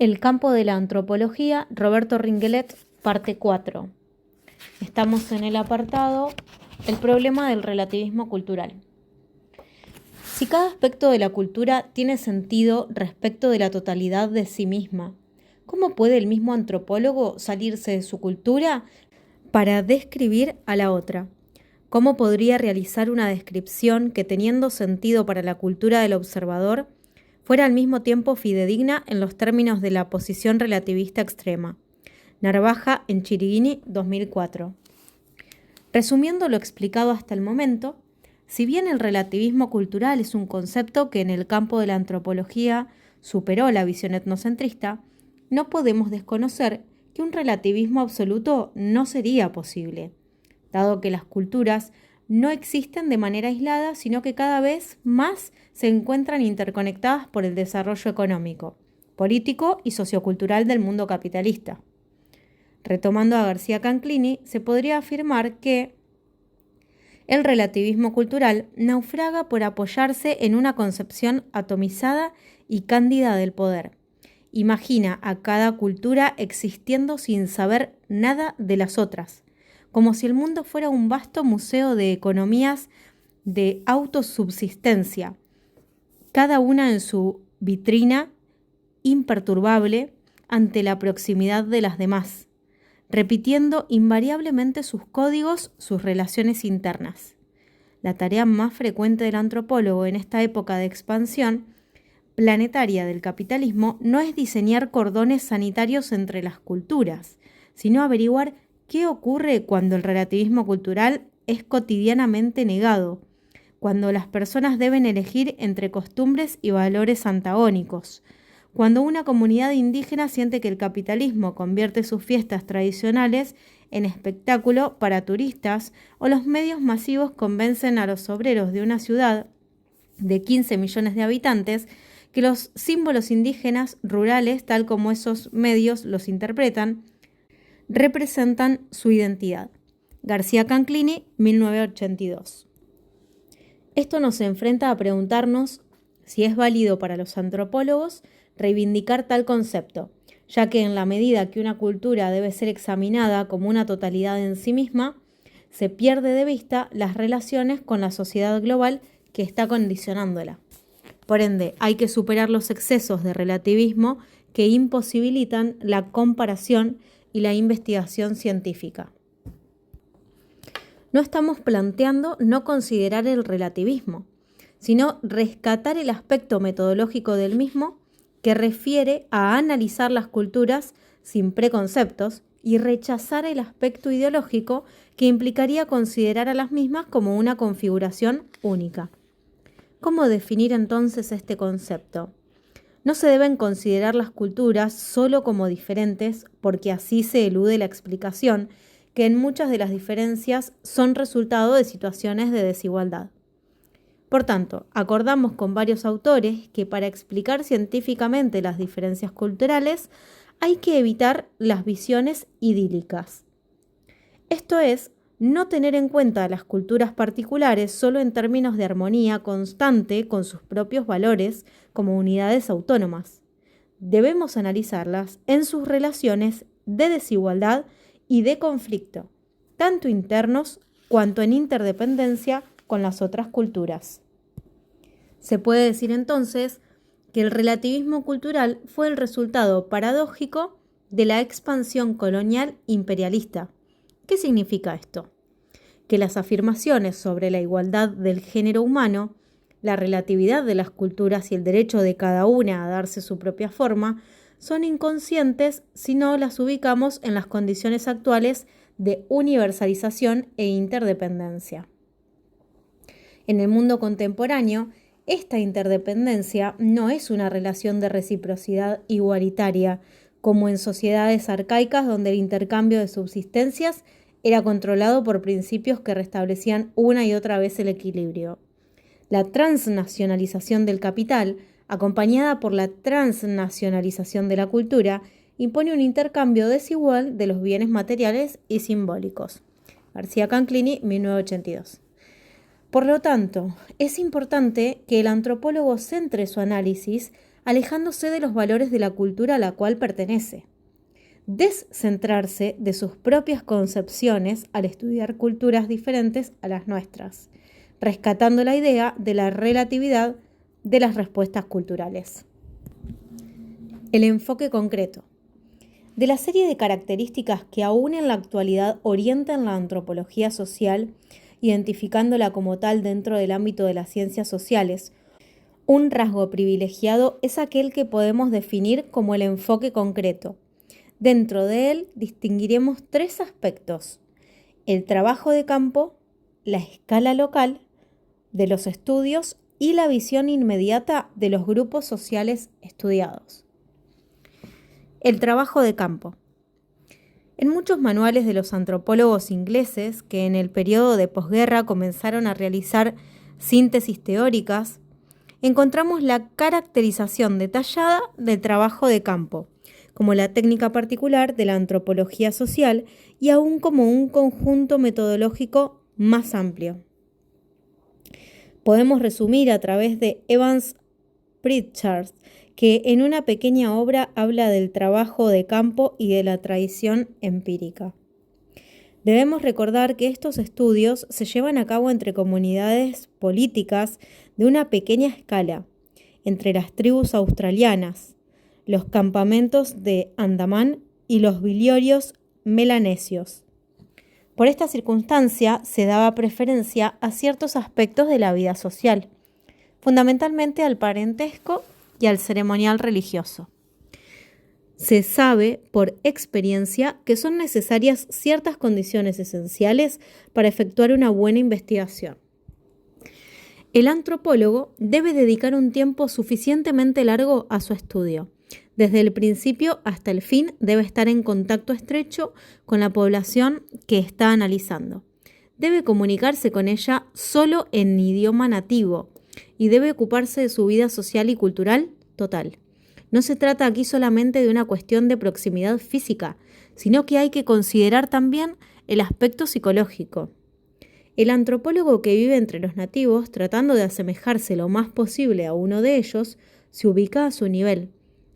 El campo de la antropología, Roberto Ringellet, parte 4. Estamos en el apartado El problema del relativismo cultural. Si cada aspecto de la cultura tiene sentido respecto de la totalidad de sí misma, ¿cómo puede el mismo antropólogo salirse de su cultura para describir a la otra? ¿Cómo podría realizar una descripción que, teniendo sentido para la cultura del observador, fuera al mismo tiempo fidedigna en los términos de la posición relativista extrema? Narvaja en Chiriguini, 2004. Resumiendo lo explicado hasta el momento, si bien el relativismo cultural es un concepto que en el campo de la antropología superó la visión etnocentrista, no podemos desconocer que un relativismo absoluto no sería posible, dado que las culturas no existen de manera aislada, sino que cada vez más se encuentran interconectadas por el desarrollo económico, político y sociocultural del mundo capitalista. Retomando a García Canclini, se podría afirmar que el relativismo cultural naufraga por apoyarse en una concepción atomizada y cándida del poder. Imagina a cada cultura existiendo sin saber nada de las otras, como si el mundo fuera un vasto museo de economías de autosubsistencia, cada una en su vitrina imperturbable ante la proximidad de las demás, repitiendo invariablemente sus códigos, sus relaciones internas. La tarea más frecuente del antropólogo en esta época de expansión planetaria del capitalismo no es diseñar cordones sanitarios entre las culturas, sino averiguar qué ocurre cuando el relativismo cultural es cotidianamente negado, cuando las personas deben elegir entre costumbres y valores antagónicos, cuando una comunidad indígena siente que el capitalismo convierte sus fiestas tradicionales en espectáculo para turistas o los medios masivos convencen a los obreros de una ciudad de 15 millones de habitantes que los símbolos indígenas rurales, tal como esos medios los interpretan, representan su identidad. García Canclini, 1982. Esto nos enfrenta a preguntarnos si es válido para los antropólogos reivindicar tal concepto, ya que en la medida que una cultura debe ser examinada como una totalidad en sí misma, se pierde de vista las relaciones con la sociedad global que está condicionándola. Por ende, hay que superar los excesos de relativismo que imposibilitan la comparación y la investigación científica. No estamos planteando no considerar el relativismo, sino rescatar el aspecto metodológico del mismo que refiere a analizar las culturas sin preconceptos y rechazar el aspecto ideológico que implicaría considerar a las mismas como una configuración única. ¿Cómo definir entonces este concepto? No se deben considerar las culturas solo como diferentes porque así se elude la explicación que en muchas de las diferencias son resultado de situaciones de desigualdad. Por tanto, acordamos con varios autores que para explicar científicamente las diferencias culturales hay que evitar las visiones idílicas. Esto es, no tener en cuenta las culturas particulares solo en términos de armonía constante con sus propios valores como unidades autónomas. Debemos analizarlas en sus relaciones de desigualdad y de conflicto, tanto internos cuanto en interdependencia con las otras culturas. Se puede decir entonces que el relativismo cultural fue el resultado paradójico de la expansión colonial imperialista. ¿Qué significa esto? Que las afirmaciones sobre la igualdad del género humano, la relatividad de las culturas y el derecho de cada una a darse su propia forma son inconscientes si no las ubicamos en las condiciones actuales de universalización e interdependencia. En el mundo contemporáneo, esta interdependencia no es una relación de reciprocidad igualitaria, como en sociedades arcaicas donde el intercambio de subsistencias era controlado por principios que restablecían una y otra vez el equilibrio. La transnacionalización del capital, acompañada por la transnacionalización de la cultura, impone un intercambio desigual de los bienes materiales y simbólicos. García Canclini, 1982. Por lo tanto, es importante que el antropólogo centre su análisis alejándose de los valores de la cultura a la cual pertenece. Descentrarse de sus propias concepciones al estudiar culturas diferentes a las nuestras, rescatando la idea de la relatividad de las respuestas culturales. El enfoque concreto. De la serie de características que aún en la actualidad orientan la antropología social, identificándola como tal dentro del ámbito de las ciencias sociales, un rasgo privilegiado es aquel que podemos definir como el enfoque concreto. Dentro de él distinguiremos tres aspectos: el trabajo de campo, la escala local de los estudios y la visión inmediata de los grupos sociales estudiados. El trabajo de campo. En muchos manuales de los antropólogos ingleses que en el periodo de posguerra comenzaron a realizar síntesis teóricas, encontramos la caracterización detallada del trabajo de campo, como la técnica particular de la antropología social y aún como un conjunto metodológico más amplio. Podemos resumir a través de Evans Pritchard, que en una pequeña obra habla del trabajo de campo y de la tradición empírica. Debemos recordar que estos estudios se llevan a cabo entre comunidades políticas de una pequeña escala, entre las tribus australianas, los campamentos de Andamán y los viliorios melanesios. Por esta circunstancia se daba preferencia a ciertos aspectos de la vida social, fundamentalmente al parentesco y al ceremonial religioso. Se sabe por experiencia que son necesarias ciertas condiciones esenciales para efectuar una buena investigación. El antropólogo debe dedicar un tiempo suficientemente largo a su estudio. Desde el principio hasta el fin debe estar en contacto estrecho con la población que está analizando. Debe comunicarse con ella solo en idioma nativo y debe ocuparse de su vida social y cultural total. No se trata aquí solamente de una cuestión de proximidad física, sino que hay que considerar también el aspecto psicológico. El antropólogo que vive entre los nativos, tratando de asemejarse lo más posible a uno de ellos, se ubica a su nivel.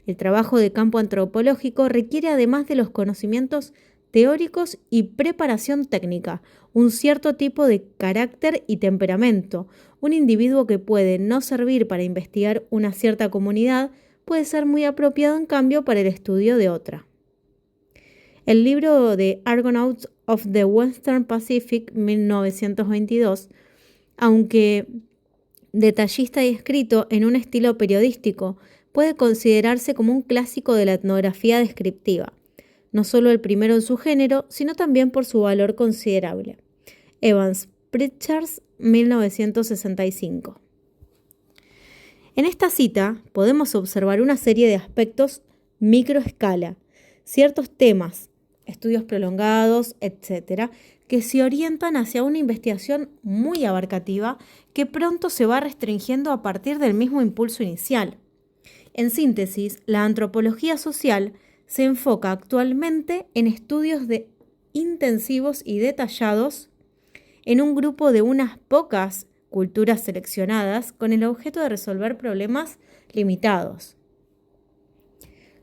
El trabajo de campo antropológico requiere, además de los conocimientos teóricos y preparación técnica, un cierto tipo de carácter y temperamento. Un individuo que puede no servir para investigar una cierta comunidad puede ser muy apropiado, en cambio, para el estudio de otra. El libro de Argonauts of the Western Pacific, 1922, aunque detallista y escrito en un estilo periodístico, puede considerarse como un clásico de la etnografía descriptiva, no solo el primero en su género, sino también por su valor considerable. Evans Pritchard, 1965. En esta cita podemos observar una serie de aspectos microescala, ciertos temas, estudios prolongados, etc., que se orientan hacia una investigación muy abarcativa que pronto se va restringiendo a partir del mismo impulso inicial. En síntesis, la antropología social se enfoca actualmente en estudios intensivos y detallados en un grupo de unas pocas culturas seleccionadas con el objeto de resolver problemas limitados.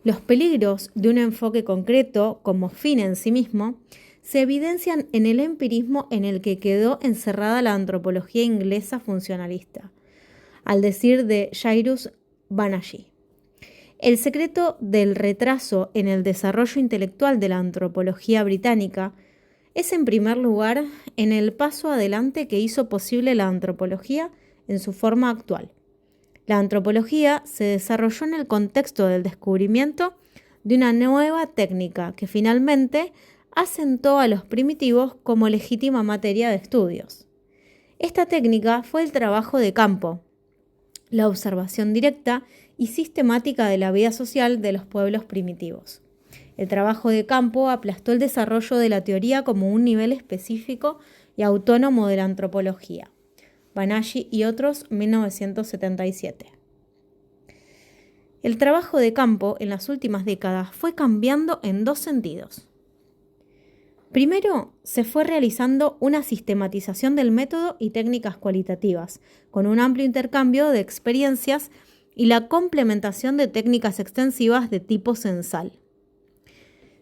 Los peligros de un enfoque concreto como fin en sí mismo se evidencian en el empirismo en el que quedó encerrada la antropología inglesa funcionalista, al decir de Cyrus Banerjee. El secreto del retraso en el desarrollo intelectual de la antropología británica es, en primer lugar, en el paso adelante que hizo posible la antropología en su forma actual. La antropología se desarrolló en el contexto del descubrimiento de una nueva técnica que finalmente asentó a los primitivos como legítima materia de estudios. Esta técnica fue el trabajo de campo, la observación directa y sistemática de la vida social de los pueblos primitivos. El trabajo de campo aplastó el desarrollo de la teoría como un nivel específico y autónomo de la antropología. Banerjee y otros, 1977. El trabajo de campo en las últimas décadas fue cambiando en dos sentidos. Primero, se fue realizando una sistematización del método y técnicas cualitativas, con un amplio intercambio de experiencias y la complementación de técnicas extensivas de tipo censal.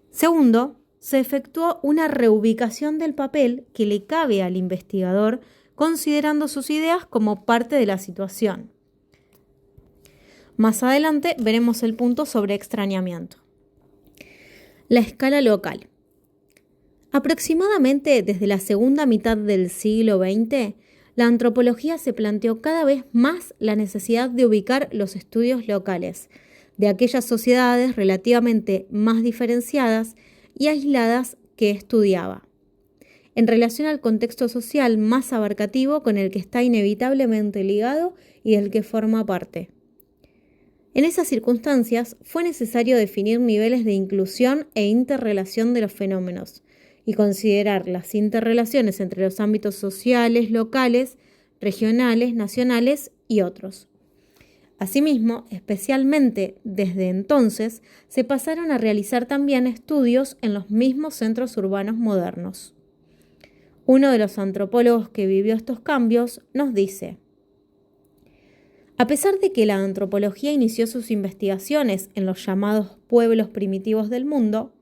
Segundo, se efectuó una reubicación del papel que le cabe al investigador considerando sus ideas como parte de la situación. Más adelante veremos el punto sobre extrañamiento. La escala local. Aproximadamente desde la segunda mitad del siglo XX, la antropología se planteó cada vez más la necesidad de ubicar los estudios locales de aquellas sociedades relativamente más diferenciadas y aisladas que estudiaba, en relación al contexto social más abarcativo con el que está inevitablemente ligado y del que forma parte. En esas circunstancias fue necesario definir niveles de inclusión e interrelación de los fenómenos y considerar las interrelaciones entre los ámbitos sociales, locales, regionales, nacionales y otros. Asimismo, especialmente desde entonces, se pasaron a realizar también estudios en los mismos centros urbanos modernos. Uno de los antropólogos que vivió estos cambios nos dice: a pesar de que la antropología inició sus investigaciones en los llamados pueblos primitivos del mundo,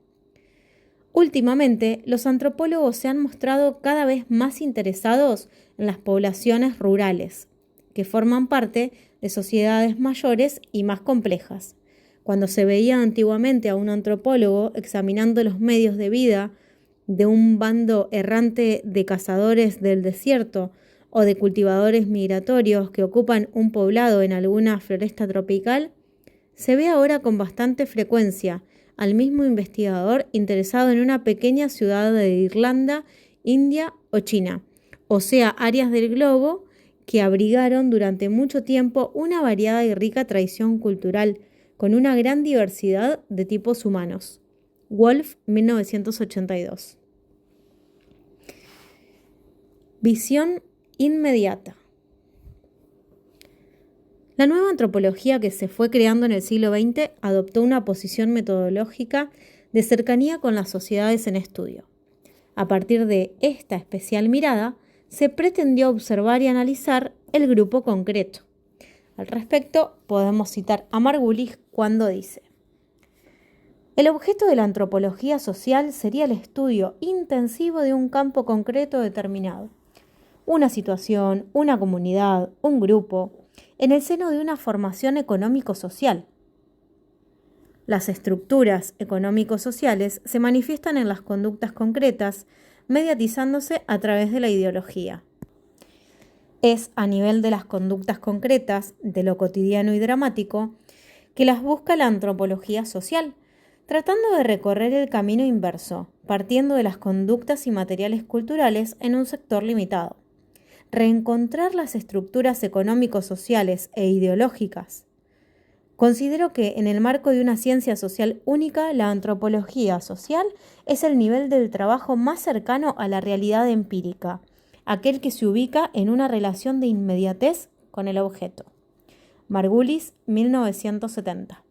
últimamente los antropólogos se han mostrado cada vez más interesados en las poblaciones rurales, que forman parte de sociedades mayores y más complejas. Cuando se veía antiguamente a un antropólogo examinando los medios de vida de un bando errante de cazadores del desierto o de cultivadores migratorios que ocupan un poblado en alguna floresta tropical, se ve ahora con bastante frecuencia al mismo investigador interesado en una pequeña ciudad de Irlanda, India o China, o sea, áreas del globo que abrigaron durante mucho tiempo una variada y rica tradición cultural con una gran diversidad de tipos humanos. Wolf, 1982. Visión inmediata. La nueva antropología que se fue creando en el siglo XX adoptó una posición metodológica de cercanía con las sociedades en estudio. A partir de esta especial mirada, se pretendió observar y analizar el grupo concreto. Al respecto, podemos citar a Margulis cuando dice: el objeto de la antropología social sería el estudio intensivo de un campo concreto determinado, una situación, una comunidad, un grupo, en el seno de una formación económico-social. Las estructuras económico-sociales se manifiestan en las conductas concretas, mediatizándose a través de la ideología. Es a nivel de las conductas concretas, de lo cotidiano y dramático, que las busca la antropología social, tratando de recorrer el camino inverso, partiendo de las conductas y materiales culturales en un sector limitado. Reencontrar las estructuras económico-sociales e ideológicas. Considero que en el marco de una ciencia social única, la antropología social es el nivel del trabajo más cercano a la realidad empírica, aquel que se ubica en una relación de inmediatez con el objeto. Margulis, 1970.